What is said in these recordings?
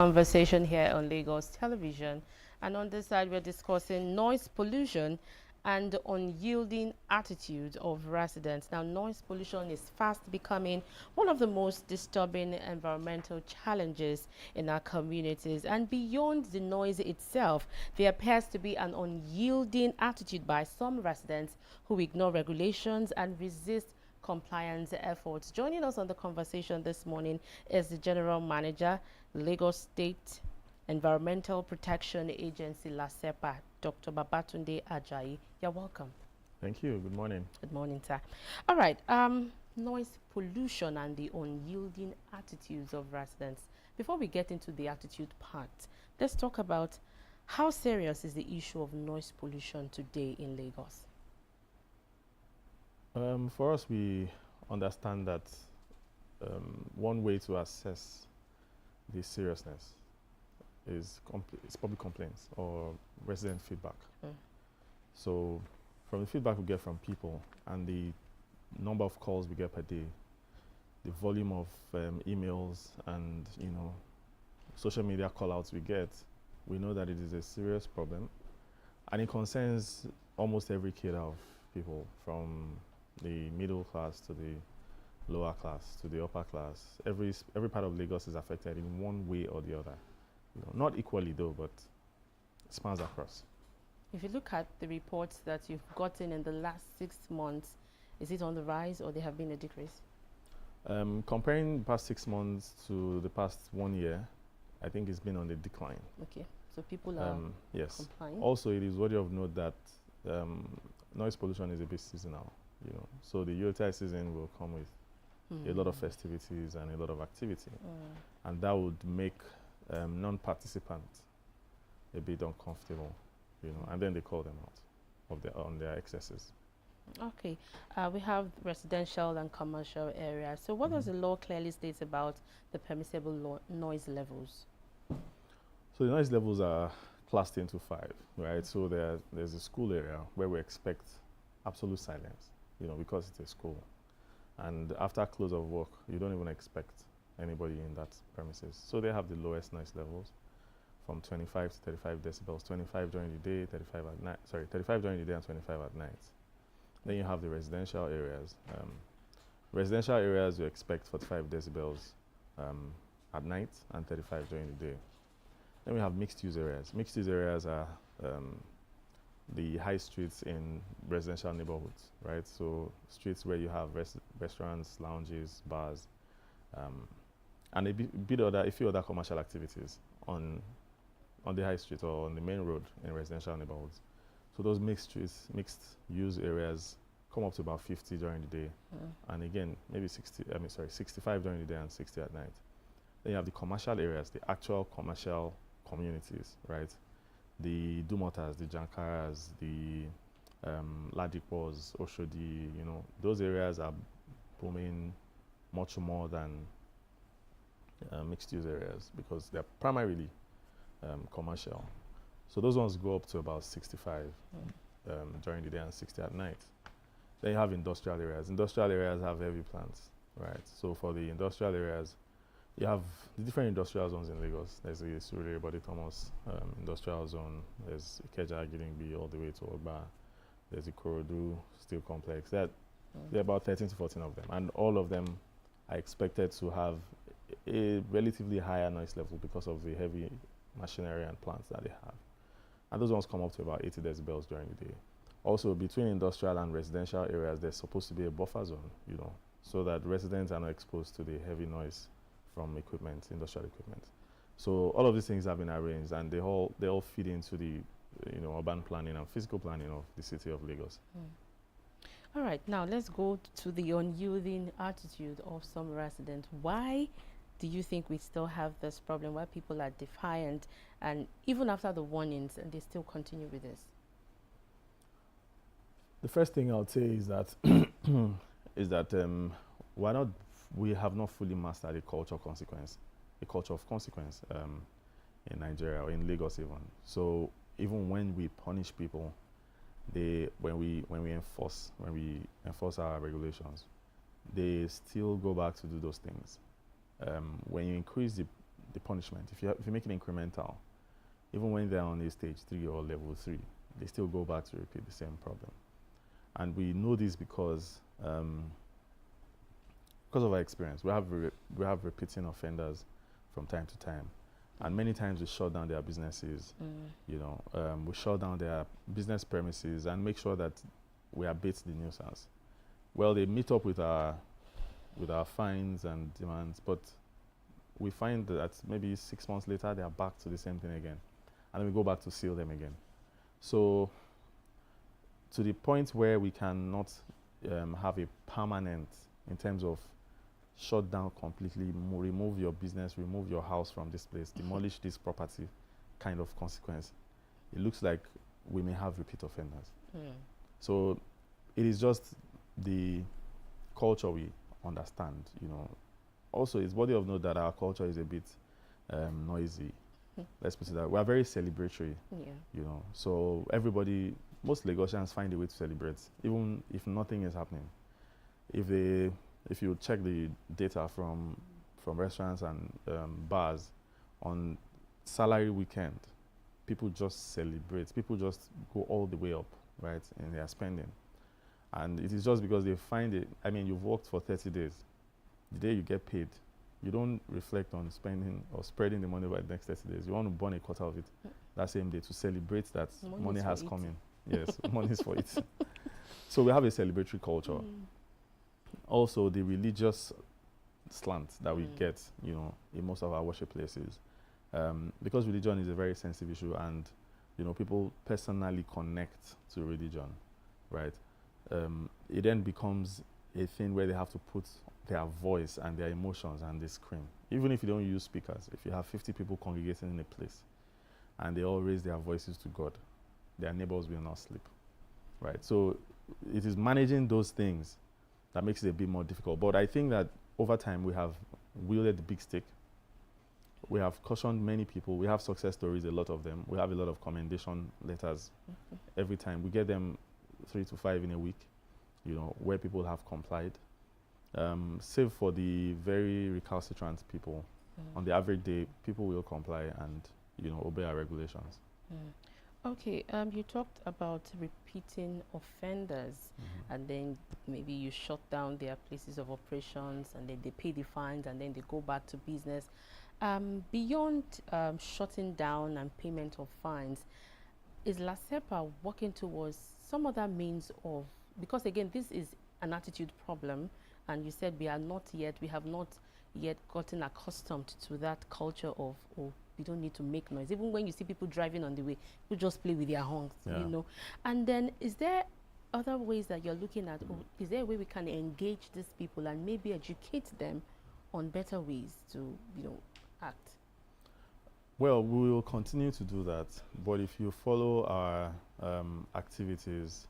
Conversation here on Lagos Television, and on this side we're discussing noise pollution and the unyielding attitude of residents. Now, noise pollution is fast becoming one of the most disturbing environmental challenges in our communities. And beyond the noise itself, there appears to be an unyielding attitude by some residents who ignore regulations and resist compliance efforts. Joining us on the conversation this morning is the General Manager, Lagos State Environmental Protection Agency, LASEPA, Dr. Babatunde Ajayi. You're welcome. Thank you. Good morning. Good morning, sir. All right. Noise pollution and the unyielding attitudes of residents. Before we get into the attitude part, let's talk about how serious is the issue of noise pollution today in Lagos? For us, we understand that one way to assess the seriousness is public complaints or resident feedback. So from the feedback we get from people and the number of calls we get per day, the volume of emails and social media call-outs we get, we know that it is a serious problem, and it concerns almost every cadre of people, from the middle class to the lower class to the upper class. Every part of Lagos is affected in one way or the other. Not equally though, but spans across. If you look at the reports that you've gotten in the last 6 months, is it on the rise or there have been a decrease? Comparing the past 6 months to the past 1 year, I think it's been on the decline. Okay, so people are complying. Also, it is worthy of note that noise pollution is a bit seasonal. So the Yuletide season will come with a lot of festivities and a lot of activity, and that would make non-participants a bit uncomfortable, and then they call them out on their excesses. Okay, we have residential and commercial areas. So what does the law clearly state about the permissible noise levels? So the noise levels are classed into 5, right? So there's a school area where we expect absolute silence, because it's a school. And after close of work, you don't even expect anybody in that premises. So they have the lowest noise levels, from 25 to 35 decibels, 25 during the day, 35 at night. Sorry, 35 during the day and 25 at night. Then you have the residential areas. Residential areas you expect 45 decibels at night and 35 during the day. Then we have mixed-use areas. Mixed-use areas are the high streets in residential neighborhoods, right? So streets where you have restaurants, lounges, bars, and a few other commercial activities on the high street or on the main road in residential neighborhoods. So those mixed use areas come up to about 50 during the day, and again maybe 65 during the day and 60 at night. Then you have the commercial areas, the actual commercial communities, right? The Dumotas, the Jankaras, the Ladipos, Oshodi, those areas are booming much more than mixed-use areas because they're primarily commercial. So those ones go up to about 65 during the day and 60 at night. Then you have industrial areas. Industrial areas have heavy plants, right? So for the industrial areas, you have the different industrial zones in Lagos. There's the Surulere Body Thomas industrial zone. There's Ikeja, Gidingbi, all the way to Ogba. There's the Korodu Steel Complex. There are about 13 to 14 of them. And all of them are expected to have a relatively higher noise level because of the heavy machinery and plants that they have. And those ones come up to about 80 decibels during the day. Also, between industrial and residential areas, there's supposed to be a buffer zone, so that residents are not exposed to the heavy noise from industrial equipment. So all of these things have been arranged, and they all feed into the urban planning and physical planning of the city of Lagos. All right, now let's go to the unyielding attitude of some residents. Why do you think we still have this problem where people are defiant, and even after the warnings, and they still continue with this? The first thing I would say is that we have not fully mastered a culture of consequence in Nigeria or in Lagos even. So even when we punish people, when we enforce our regulations, they still go back to do those things. When you increase the punishment. If you make it incremental, even when they're on a stage 3 or level 3, they still go back to repeat the same problem. And we know this because of our experience. We have repeating offenders from time to time, and many times we shut down their businesses. We shut down their business premises and make sure that we abate the nuisance. Well, they meet up with our fines and demands, but we find that maybe 6 months later they are back to the same thing again, and then we go back to seal them again. So to the point where we cannot have a permanent, in terms of shut down completely, remove your business, remove your house from this place, demolish this property kind of consequence, it looks like we may have repeat offenders. So it is just the culture we understand, Also, it's worthy of note that our culture is a bit noisy. Let's put it that way. We are very celebratory, So most Lagosians find a way to celebrate, even if nothing is happening. If you check the data from restaurants and bars on salary weekend, people just celebrate. People just go all the way up, right, in their spending. And it is just because they find it. I mean, you've worked for 30 days. The day you get paid, you don't reflect on spending or spreading the money over the next 30 days. You want to burn a quarter of it that same day to celebrate that money has come in. Yes, money is for it. So we have a celebratory culture. Also, the religious slant that we get, in most of our worship places, because religion is a very sensitive issue, and people personally connect to religion, right? It then becomes a thing where they have to put their voice and their emotions, and they scream. Even if you don't use speakers, if you have 50 people congregating in a place and they all raise their voices to God, their neighbors will not sleep, right? So it is managing those things that makes it a bit more difficult. But I think that over time we have wielded the big stick. We have cautioned many people. We have success stories, a lot of them. We have a lot of commendation letters every time. We get them 3 to 5 in a week, where people have complied. Save for the very recalcitrant people. On the average day, people will comply and, obey our regulations. Okay, you talked about repeating offenders, and then maybe you shut down their places of operations, and then they pay the fines, and then they go back to business. Beyond shutting down and payment of fines, is LASEPA working towards some other means of, because again, this is an attitude problem, and you said we have not yet gotten accustomed to that culture of, we don't need to make noise. Even when you see people driving on the way, you just play with their horns, And then is there other ways that you're looking at, or is there a way we can engage these people and maybe educate them on better ways to, act? Well, we will continue to do that. But if you follow our activities,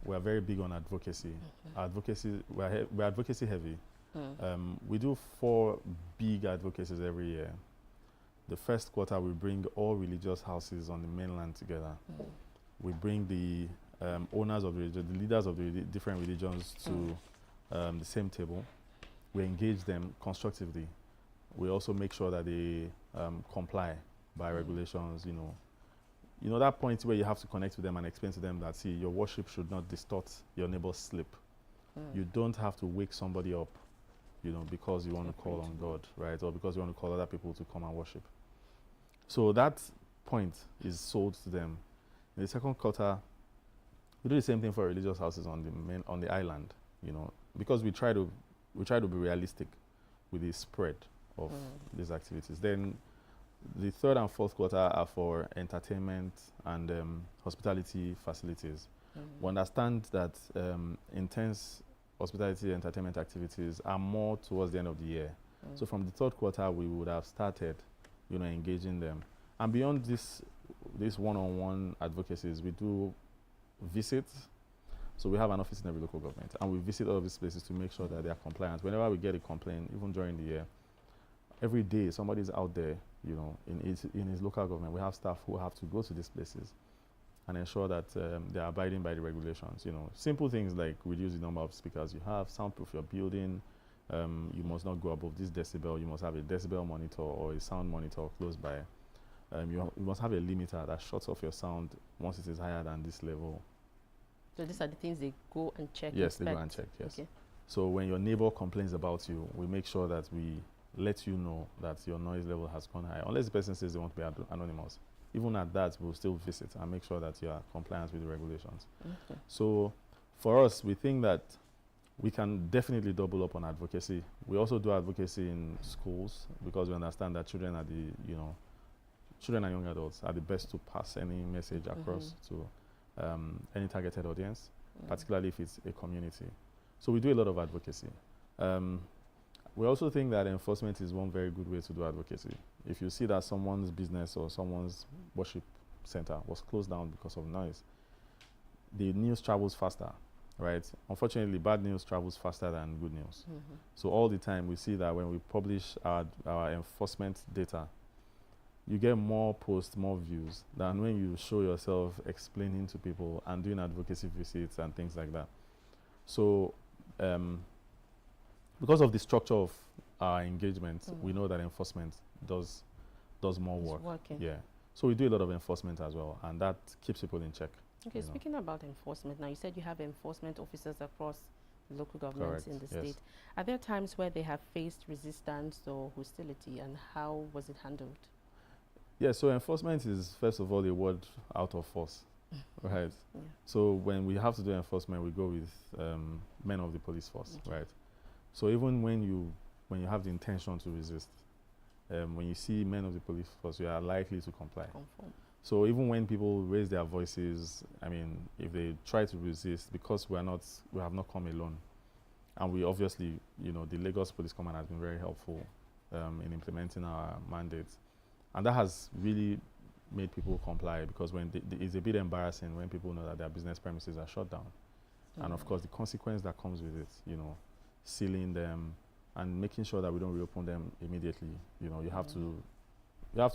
we are very big on advocacy. We're advocacy heavy. We do 4 big advocacies every year. The first quarter, we bring all religious houses on the mainland together. We bring the owners of the religion, the leaders of the different religions to the same table. We engage them constructively. We also make sure that they comply by regulations, that point where you have to connect with them and explain to them that, see, your worship should not distort your neighbor's sleep. You don't have to wake somebody up, because you want to call on God, right? Or because you want to call other people to come and worship. So that point is sold to them. In the second quarter, we do the same thing for religious houses on the island, because we try to be realistic with the spread of these activities. Then the third and fourth quarter are for entertainment and hospitality facilities. We understand that intense hospitality entertainment activities are more towards the end of the year. So from the third quarter, we would have started, engaging them. And beyond this one-on-one advocacies, we do visits. So we have an office in every local government, and we visit all of these places to make sure that they are compliant. Whenever we get a complaint, even during the year, every day somebody's out there, in his local government. We have staff who have to go to these places and ensure that they're abiding by the regulations. Simple things like reduce the number of speakers you have, soundproof your building, You must not go above this decibel. You must have a decibel monitor or a sound monitor close by. You must have a limiter that shuts off your sound once it is higher than this level. So these are the things they go and check. Yes, they go and check. Yes. Okay. So when your neighbor complains about you, we make sure that we let you know that your noise level has gone high. Unless the person says they want to be anonymous. Even at that, we'll still visit and make sure that you are compliant with the regulations. Okay. So for us, we think that we can definitely double up on advocacy. We also do advocacy in schools because we understand that children are children and young adults are the best to pass any message across to any targeted audience, particularly if it's a community. So we do a lot of advocacy. We also think that enforcement is one very good way to do advocacy. If you see that someone's business or someone's worship center was closed down because of noise, the news travels faster, right? Unfortunately, bad news travels faster than good news. So all the time we see that when we publish our enforcement data, you get more posts, more views than when you show yourself explaining to people and doing advocacy visits and things like that. So because of the structure of our engagement, we know that enforcement does more work. Working. Yeah. So we do a lot of enforcement as well, and that keeps people in check. Okay, speaking about enforcement, now you said you have enforcement officers across local governments in the state. Are there times where they have faced resistance or hostility, and how was it handled? Yeah, so enforcement is, first of all, a word out of force, right? Yeah. So when we have to do enforcement, we go with men of the police force, right? So even when you have the intention to resist, when you see men of the police force, you are likely to comply. Conform. So even when people raise their voices, I mean, if they try to resist, because we have not come alone, and we obviously, the Lagos Police Command has been very helpful in implementing our mandates, and that has really made people comply, because when it's a bit embarrassing when people know that their business premises are shut down, and of course the consequence that comes with it, sealing them and making sure that we don't reopen them immediately. You have to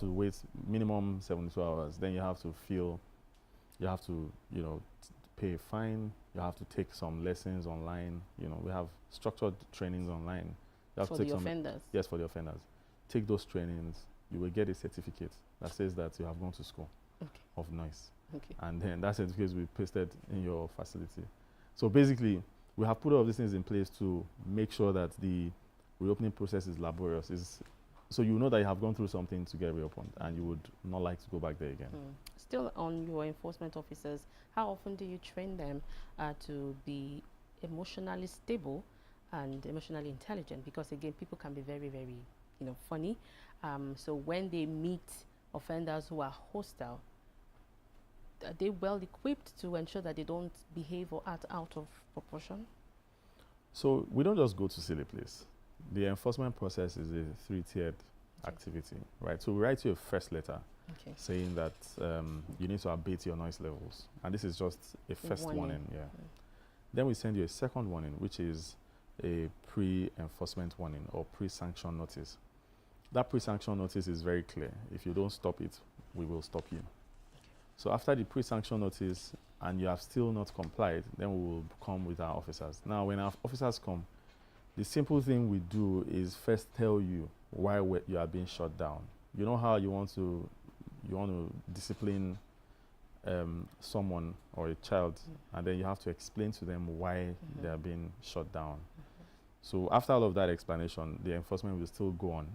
wait minimum 72 hours. Then you have to pay a fine. You have to take some lessons online. We have structured trainings online. You have for to take the offenders? Yes, for the offenders. Take those trainings. You will get a certificate that says that you have gone to school of noise. Okay. And then that certificate will be pasted in your facility. So basically, we have put all of these things in place to make sure that the reopening process is laborious. So you know that you have gone through something to get reopened, and you would not like to go back there again. Still on your enforcement officers, how often do you train them to be emotionally stable and emotionally intelligent? Because again, people can be very, very, funny. So when they meet offenders who are hostile, are they well equipped to ensure that they don't behave or act out of proportion? So we don't just go to silly place. The enforcement process is a 3-tiered activity, right? So we write you a first letter saying that you need to abate your noise levels. And this is just a first warning. Yeah. Then we send you a second warning, which is a pre-enforcement warning or pre-sanction notice. That pre-sanction notice is very clear. If you don't stop it, we will stop you. So after the pre-sanction notice and you have still not complied, then we will come with our officers. Now, when our officers come, the simple thing we do is first tell you why you are being shut down. You know how you want to discipline someone or a child, and then you have to explain to them why they are being shut down. So after all of that explanation, the enforcement will still go on.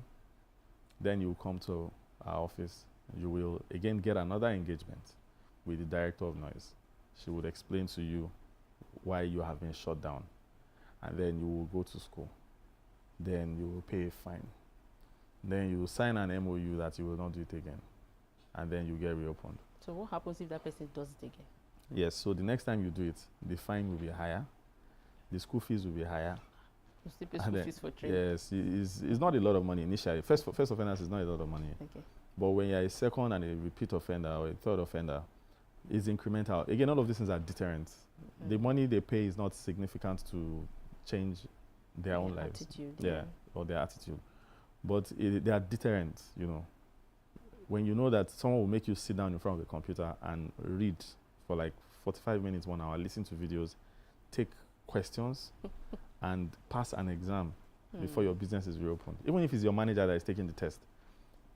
Then you will come to our office. You will again get another engagement with the director of noise. She would explain to you why you have been shut down. And then you will go to school. Then you will pay a fine. Then you will sign an MOU that you will not do it again. And then you get reopened. So what happens if that person does it again? Yes, so the next time you do it, the fine will be higher. The school fees will be higher. You still pay school fees for training? Yes, it's not a lot of money initially. First offenders is not a lot of money. Okay. But when you're a second and a repeat offender or a third offender, it's incremental. Again, all of these things are deterrents. The money they pay is not significant to change their own lives. Attitude, or their attitude. But they are deterrents, When you know that someone will make you sit down in front of the computer and read for like 45 minutes, 1 hour, listen to videos, take questions, and pass an exam before your business is reopened. Even if it's your manager that is taking the test,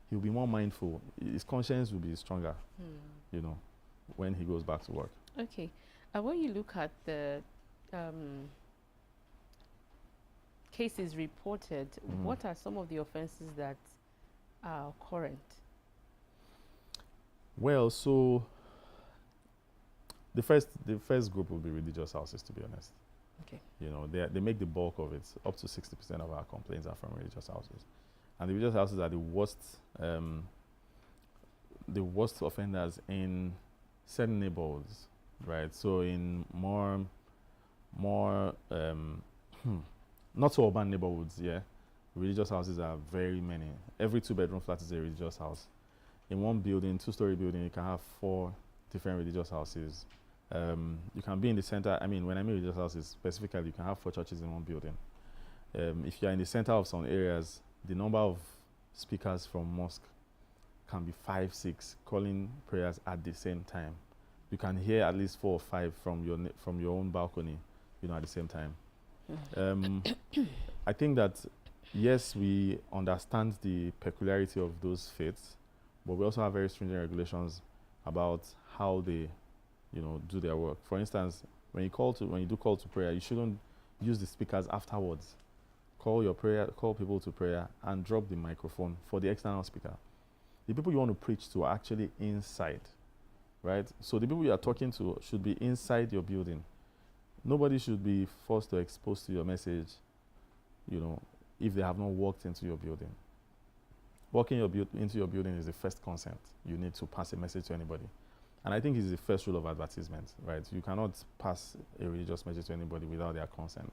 he'll be more mindful. His conscience will be stronger, you know, when he goes back to work. Okay. When you look at the cases reported, what are some of the offenses that are current? Well, so the first group will be religious houses, to be honest. Okay. You know, they make the bulk of it. Up to 60% of our complaints are from religious houses, and the religious houses are the worst offenders in certain neighborhoods, right? So in more not so urban neighborhoods, yeah, religious houses are very many. Every 2-bedroom flat is a religious house. In one building, 2-story building, you can have 4 different religious houses. You can be in the center. I mean, when I mean religious houses specifically, you can have 4 churches in one building. If you're in the center of some areas, the number of speakers from mosque can be 5, 6 calling prayers at the same time. You can hear at least 4 or 5 from your own balcony, you know, at the same time. I think that yes, we understand the peculiarity of those faiths, but we also have very stringent regulations about how they, you know, do their work. For instance, when you do call to prayer, you shouldn't use the speakers afterwards. Call people to prayer and drop the microphone for the external speaker. The people you want to preach to are actually inside, right? So the people you are talking to should be inside your building. Nobody should be forced to expose to your message, you know, if they have not walked into your building. Walking into your building is the first consent. You need to pass a message to anybody. And I think it's the first rule of advertisement, right? You cannot pass a religious message to anybody without their consent.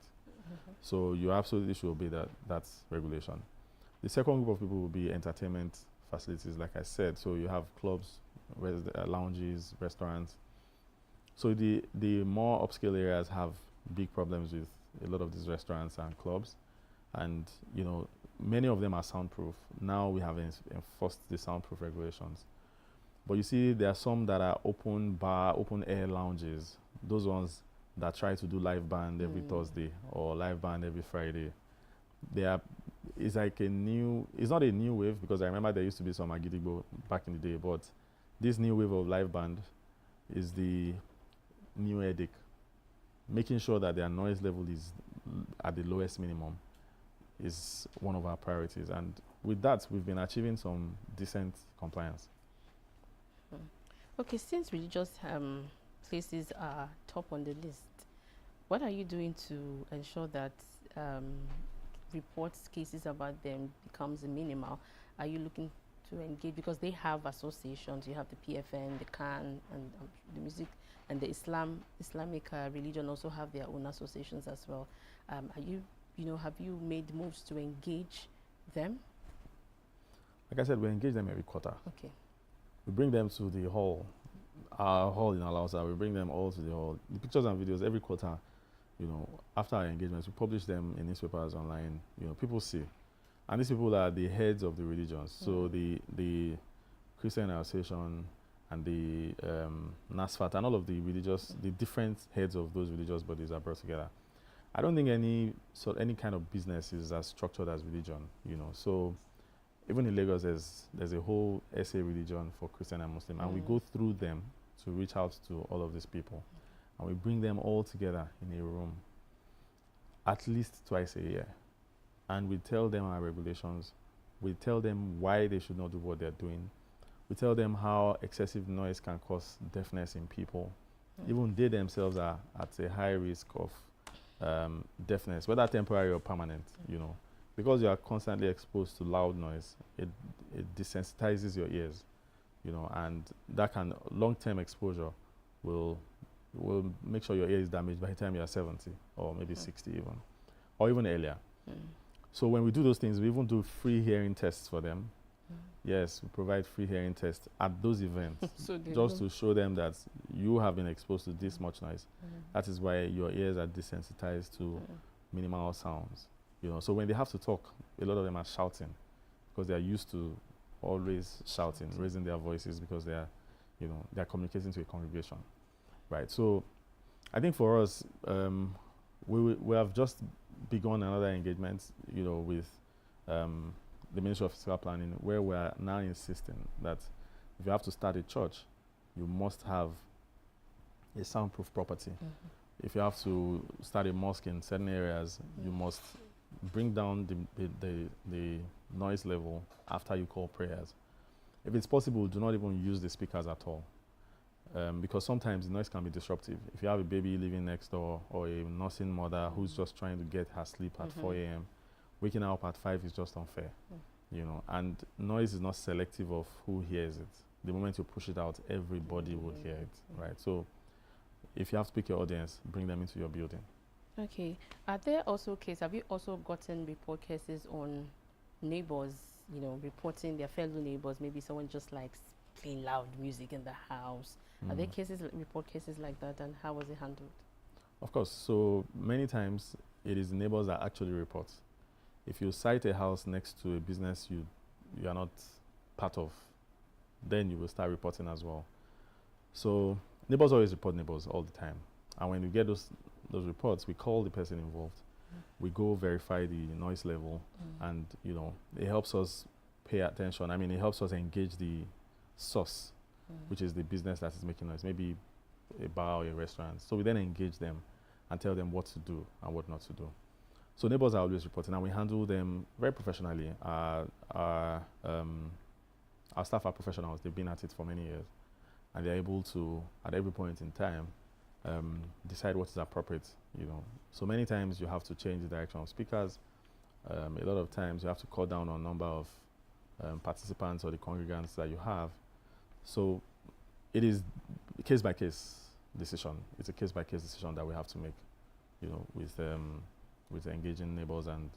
So you absolutely should obey that regulation. The second group of people will be entertainment facilities, like I said. So you have clubs, lounges, restaurants. So the more upscale areas have big problems with a lot of these restaurants and clubs, and you know, many of them are soundproof. Now we have enforced the soundproof regulations. But you see, there are some that are open air lounges. Those ones that try to do live band every Thursday or live band every Friday. It's like it's not a new wave, because I remember there used to be some Agidigbo back in the day, but this new wave of live band is the new edict, making sure that their noise level is at the lowest minimum is one of our priorities. And with that, we've been achieving some decent compliance. Okay, since religious places are top on the list, what are you doing to ensure that reports cases about them becomes minimal? Are you looking to engage, because they have associations? You have the PFN, the CAN, and the music, and the Islamic religion also have their own associations as well. Are you, have you made moves to engage them? Like I said, we engage them every quarter. Okay. We bring them to the hall, our hall in Alausa. We bring them all to the hall. The pictures and videos every quarter, after our engagements, we publish them in newspapers, online. People see. And these people are the heads of the religions. So the Christian Association and the NASFAT and all of the different heads of those religious bodies are brought together. I don't think any kind of business is as structured as religion, So even in Lagos, there's a whole SA religion for Christian and Muslim, and we go through them to reach out to all of these people, and we bring them all together in a room at least twice a year, and we tell them our regulations. We tell them why they should not do what they're doing. We tell them how excessive noise can cause deafness in people. Even they themselves are at a high risk of deafness, whether temporary or permanent, Because you are constantly exposed to loud noise, it desensitizes your ears, and that long-term exposure will make sure your ear is damaged by the time you are 70 or maybe 60 even, or even earlier. So when we do those things, we even do free hearing tests for them. Yes, we provide free hearing tests at those events, just to show them that you have been exposed to this much noise. That is why your ears are desensitized to minimal sounds. So when they have to talk, a lot of them are shouting because they are used to always shouting, raising their voices, because they are, they are communicating to a congregation, right? So I think for us, we have just begun another engagement, with the Ministry of Fiscal Planning, where we are now insisting that if you have to start a church, you must have a soundproof property. If you have to start a mosque in certain areas, you must bring down the noise level after you call prayers. If it's possible, do not even use the speakers at all. Because sometimes the noise can be disruptive. If you have a baby living next door or a nursing mother who's just trying to get her sleep at 4 a.m., waking her up at 5 is just unfair. And noise is not selective of who hears it. The moment you push it out, everybody would hear it, right? So if you have to pick your audience, bring them into your building. Okay. Are there also cases, have you also gotten report cases on neighbors, reporting their fellow neighbors, maybe someone just likes playing loud music in the house? Are there report cases like that, and how was it handled? Of course. So many times it is the neighbors that actually report. If you cite a house next to a business you are not part of, then you will start reporting as well. So neighbors always report neighbors all the time. And when we get those reports, we call the person involved. We go verify the noise level, and it helps us pay attention. I mean, it helps us engage the source, which is the business that is making noise, maybe a bar or a restaurant. So we then engage them and tell them what to do and what not to do. So neighbors are always reporting, and we handle them very professionally. Our staff are professionals. They've been at it for many years, and they're able to, at every point in time, decide what is appropriate. So many times you have to change the direction of speakers. A lot of times you have to cut down on number of participants or the congregants that you have. So it is a case-by-case decision. It's a case-by-case decision that we have to make, with engaging neighbors and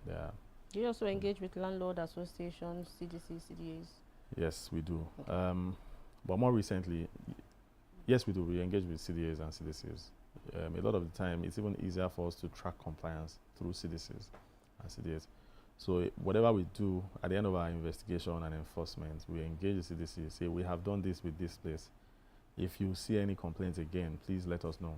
their. Do you also engage with landlord associations, CDC, CDAs? Yes, we do. Okay. But more recently, yes, we do. We engage with CDAs and CDCs. A lot of the time, it's even easier for us to track compliance through CDCs and CDAs. So whatever we do, at the end of our investigation and enforcement, we engage the CDC, say, we have done this with this place. If you see any complaints again, please let us know.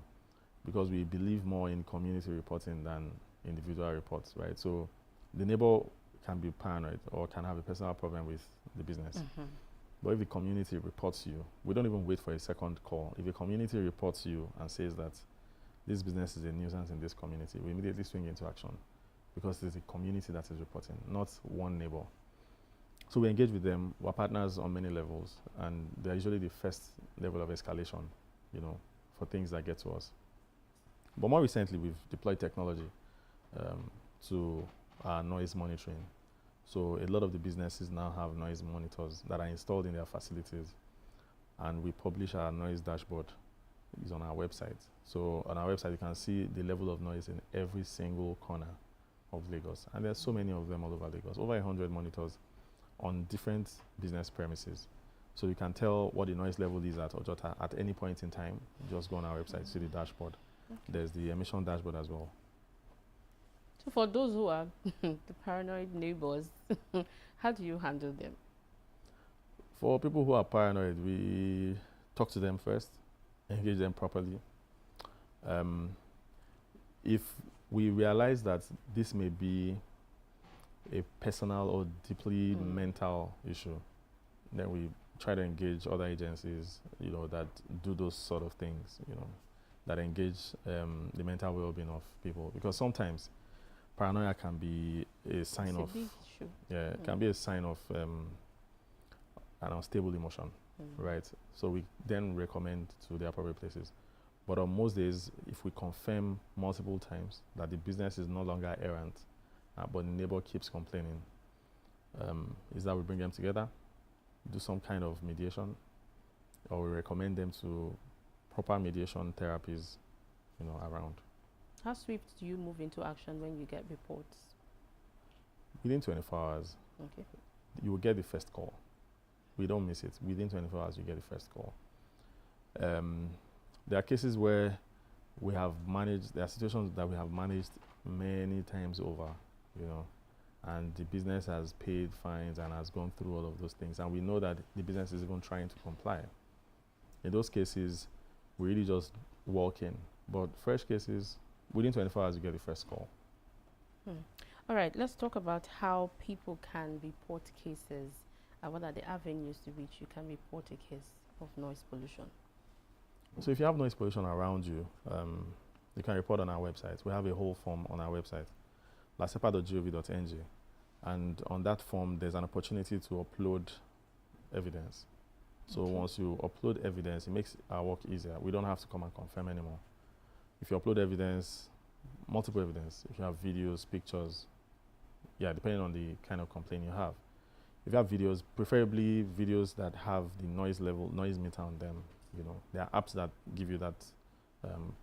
Because we believe more in community reporting than individual reports, right? So the neighbor can be paranoid or can have a personal problem with the business. But if the community reports you, we don't even wait for a second call. If the community reports you and says that this business is a nuisance in this community, we immediately swing into action, because it's the community that is reporting, not one neighbor. So we engage with them. We're partners on many levels, and they're usually the first level of escalation, for things that get to us. But more recently, we've deployed technology to our noise monitoring. So a lot of the businesses now have noise monitors that are installed in their facilities, and we publish our noise dashboard. It's on our website. So on our website, you can see the level of noise in every single corner of Lagos. And there's so many of them all over Lagos, over 100 monitors on different business premises. So you can tell what the noise level is at Ojota at any point in time. Just go on our website, see the dashboard. Okay. There's the emission dashboard as well. So for those who are the paranoid neighbors, how do you handle them? For people who are paranoid, we talk to them first, engage them properly. If we realize that this may be a personal or deeply mental issue, then we try to engage other agencies, that do those sort of things, that engage the mental well-being of people. Because sometimes paranoia can be a sign of, it can be a sign of an unstable emotion, right? So we then recommend to the appropriate places. But on most days, if we confirm multiple times that the business is no longer errant, but the neighbor keeps complaining, is that we bring them together, do some kind of mediation, or we recommend them to proper mediation therapies, around. How swift do you move into action when you get reports? Within 24 hours, okay, you will get the first call. We don't miss it. Within 24 hours, you get the first call. There are cases where we have managed, there are situations that we have managed many times over, and the business has paid fines and has gone through all of those things, and we know that the business is even trying to comply. In those cases, we really just walk in. But fresh cases, within 24 hours, you get the first call. Hmm. All right, let's talk about how people can report cases. What are the avenues to which you can report a case of noise pollution? So if you have noise pollution around you, you can report on our website. We have a whole form on our website, lasepa.gov.ng. And on that form, there's an opportunity to upload evidence. So Okay. once you upload evidence, it makes our work easier. We don't have to come and confirm anymore. If you upload evidence, multiple evidence, if you have videos, pictures, yeah, depending on the kind of complaint you have. If you have videos, preferably videos that have the noise level, noise meter on them, there are apps that give you um,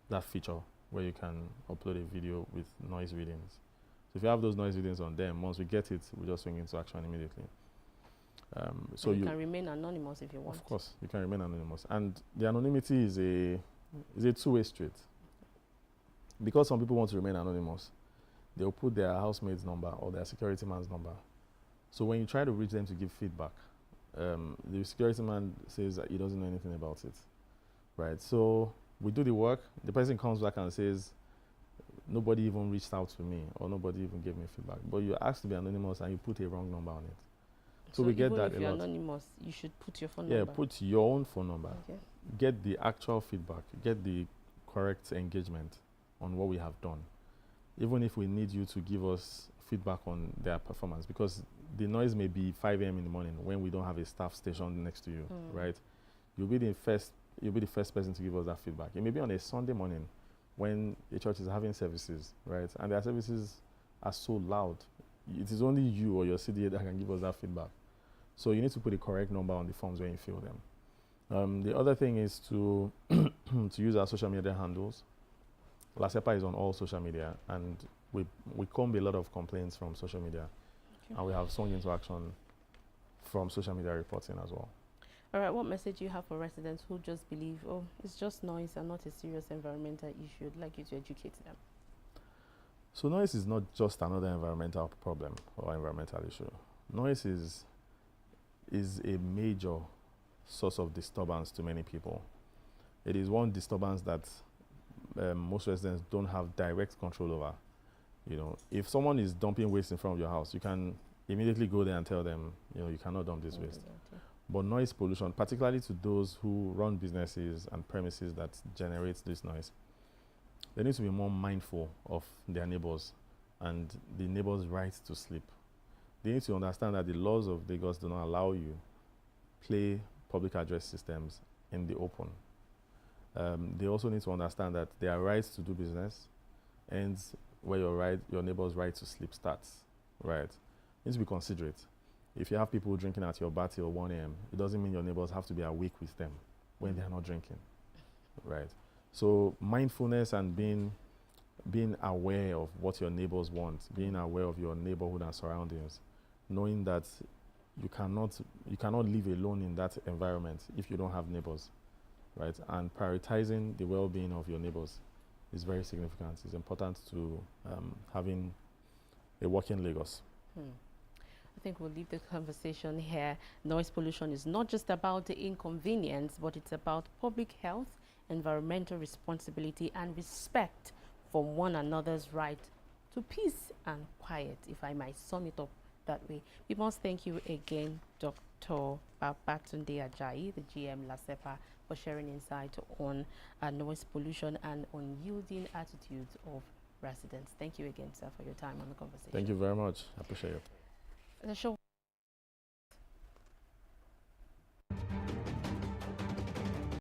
that feature where you can upload a video with noise readings. So if you have those noise readings on them, once we get it, we just swing into action immediately. So and you can remain anonymous if you want. Of course, you can remain anonymous, and the anonymity is a two-way street. Because some people want to remain anonymous, they'll put their housemate's number or their security man's number. So when you try to reach them to give feedback, the security man says that he doesn't know anything about it, right? So we do the work. The person comes back and says, nobody even reached out to me or nobody even gave me feedback. But you asked to be anonymous and you put a wrong number on it. So we get that a lot. Even if you're anonymous, you should put your phone Yeah, number. put your own phone number. Okay. Get the actual feedback. Get the correct engagement on what we have done. Even if we need you to give us feedback on their performance, because the noise may be 5 a.m. in the morning when we don't have a staff station next to you, right? You'll be the first person to give us that feedback. It may be on a Sunday morning when the church is having services, right? And their services are so loud. It is only you or your CDA that can give us that feedback. So you need to put the correct number on the forms when you fill them. The other thing is to to use our social media handles. LASEPA is on all social media, and we comb a lot of complaints from social media, and we have swung into action from social media reporting as well. All right, what message do you have for residents who just believe, oh, it's just noise and not a serious environmental issue? I'd like you to educate them. So noise is not just another environmental problem or environmental issue. Noise is a major source of disturbance to many people. It is one disturbance that most residents don't have direct control over. If someone is dumping waste in front of your house, you can immediately go there and tell them, you cannot dump this waste. But noise pollution, particularly to those who run businesses and premises that generate this noise, they need to be more mindful of their neighbors and the neighbors' right to sleep. They need to understand that the laws of Lagos do not allow you play public address systems in the open. They also need to understand that their right to do business ends where your neighbor's right to sleep starts, right? You need to be considerate. If you have people drinking at your bar till 1 a.m., it doesn't mean your neighbors have to be awake with them when they are not drinking, right? So mindfulness and being aware of what your neighbors want, being aware of your neighborhood and surroundings, knowing that you cannot live alone in that environment if you don't have neighbors, right? And prioritizing the well-being of your neighbors is very significant. It's important to having a working Lagos. I think we'll leave the conversation here. Noise pollution is not just about the inconvenience, but it's about public health, environmental responsibility, and respect for one another's right to peace and quiet, if I might sum it up that way. We must thank you again, Dr. Babatunde Ajayi, the GM LASEPA, for sharing insight on noise pollution and unyielding attitudes of residents. Thank you again, sir, for your time on the conversation. Thank you very much. I appreciate it. The show